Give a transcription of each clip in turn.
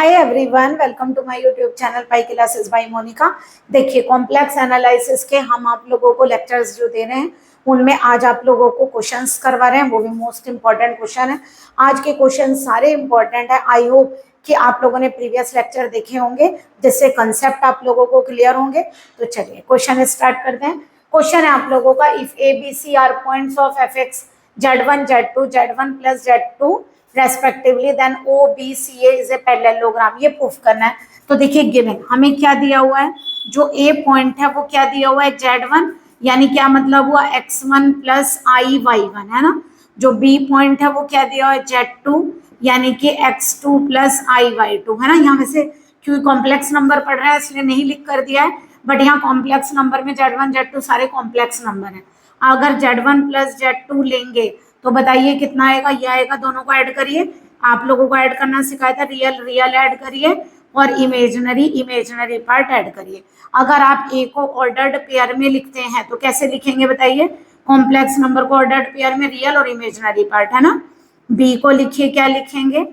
Hi everyone, welcome to my YouTube channel pi classes by Monika. देखिए, complex analysis के हम आप लोगों को लेक्चर्स जो दे रहे हैं उनमें आज आप लोगों को क्वेश्चंस करवा रहे हैं, वो भी मोस्ट इंपॉर्टेंट क्वेश्चन है। आज के क्वेश्चन सारे इंपॉर्टेंट है। आई होप कि आप लोगों ने प्रीवियस लेक्चर देखे होंगे जिससे कंसेप्ट आप लोगों को क्लियर होंगे। तो चलिए क्वेश्चन स्टार्ट करते हैं। क्वेश्चन है आप लोगों का, if A B C are points of affix Z1 Z2 Z1 plus Z2 respectively then O B C A is a parallelogram, ये प्रूफ करना है। तो देखिए गिवन हमें क्या दिया हुआ है, जो ए पॉइंट है वो क्या दिया हुआ है Z1, यानी क्या मतलब हुआ x1 प्लस आई y1 है ना। जो बी पॉइंट है वो क्या दिया हुआ है Z2, यानी कि x2 प्लस आई y2 है ना। यहाँ में से क्योंकि कॉम्प्लेक्स नंबर पढ़ रहा है इसलिए नहीं लिख कर दिया है, बट यहाँ कॉम्प्लेक्स नंबर में Z1 Z2 सारे कॉम्प्लेक्स नंबर है। अगर Z1 प्लस Z2 लेंगे तो बताइए कितना आएगा, ये आएगा। दोनों को ऐड करिए, आप लोगों को ऐड करना सिखाया था। रियल रियल ऐड करिए और इमेजिनरी इमेजिनरी पार्ट ऐड करिए। अगर आप ए को ऑर्डर्ड पेयर में लिखते हैं तो कैसे लिखेंगे बताइए। कॉम्प्लेक्स नंबर को ऑर्डर्ड पेयर में रियल और इमेजिनरी पार्ट है ना। बी को लिखिए, क्या लिखेंगे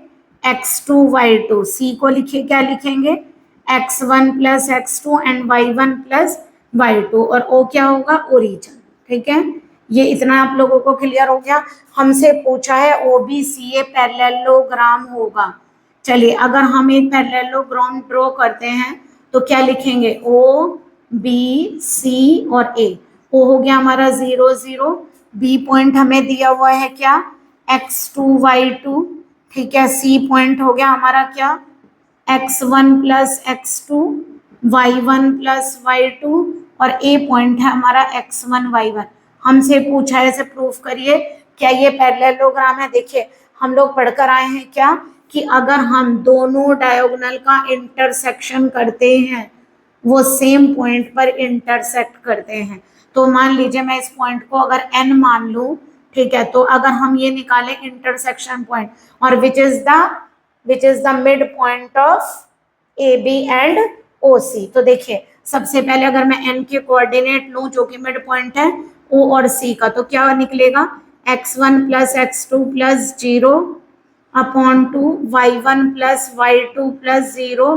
x2 y2। सी को लिखिए, क्या लिखेंगे x1 plus x2 and y1 plus y2। और ओ क्या होगा, ओरिजिन। ठीक है, ये इतना आप लोगों को क्लियर हो गया। हमसे पूछा है OBCA पैरेललोग्राम होगा। चलिए, अगर हम एक पैरेललोग्राम ड्रॉ करते हैं तो क्या लिखेंगे, OBC और A। O हो गया हमारा 0 0, B पॉइंट हमें दिया हुआ है क्या x2 y2। ठीक है, C पॉइंट हो गया हमारा क्या x1 plus x2 y1 plus y2 और A पॉइंट है हमारा x1 y1। हमसे पूछा है, इसे प्रूफ करिए क्या ये पैरेललोग्राम है। देखिए हम लोग पढ़कर आए हैं क्या कि अगर हम दोनों डायगोनल का इंटरसेक्शन करते हैं, वो सेम पॉइंट पर इंटरसेक्ट करते हैं। तो मान लीजिए मैं इस पॉइंट को अगर n मान लूं, ठीक है, तो अगर हम ये निकालें इंटरसेक्शन पॉइंट और which is the mid point of AB and OC। तो देखिए सबसे पहले अगर मैं n के कोऑर्डिनेट लूं जो कि मिड पॉइंट है O और C का, तो क्या निकलेगा x1 plus x2 plus 0 upon 2 y1 plus y2 plus 0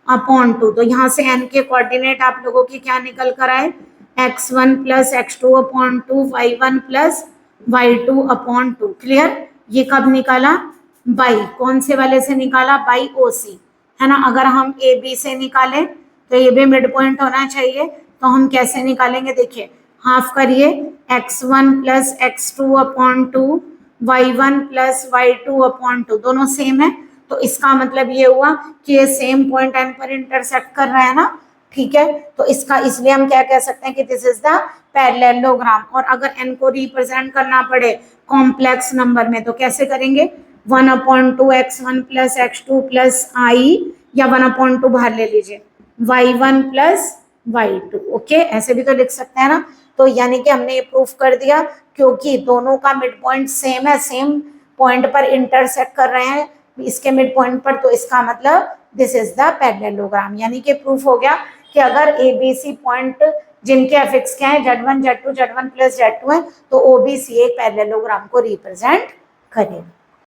upon 2। तो यहाँ से n के कोऑर्डिनेट आप लोगों की क्या निकल कर आए, x1 plus x2 upon 2 y1 plus y2 upon 2। Clear, ये कब निकाला, बाई कौन से वाले से निकाला, बाई OC है ना। अगर हम AB से निकालें तो ये भी मिड पॉइंट होना चाहिए। तो हम कैसे निकालेंगे, देखिए हाफ करिए, x1 plus x2 upon 2 y1 plus y2 upon 2, दोनों सेम है। तो इसका मतलब ये हुआ कि ये सेम पॉइंट n पर इंटरसेक्ट कर रहा है ना। ठीक है, तो इसका इसलिए हम क्या कह सकते हैं कि दिस इज द पैरेललोग्राम। और अगर n को रिप्रेजेंट करना पड़े कॉम्प्लेक्स नंबर में तो कैसे करेंगे, 1/2 x1 प्लस x2 प्लस आई, या 1/2 बाहर ले लीजिए y1 प्लस y2। ओके, ऐसे भी तो लिख सकते हैं ना। तो यानी कि हमने ये प्रूफ कर दिया क्योंकि दोनों का मिड पॉइंट सेम है, सेम पॉइंट पर इंटरसेक्ट कर रहे हैं इसके मिड पॉइंट पर। तो इसका मतलब दिस इज द पैरेललोग्राम, यानी कि प्रूफ हो गया कि अगर ABC पॉइंट जिनके एफिक्स क्या है Z1 Z2 Z1 plus Z2 है तो OBC एक पैरेललोग्राम को रिप्रेजेंट करेगा।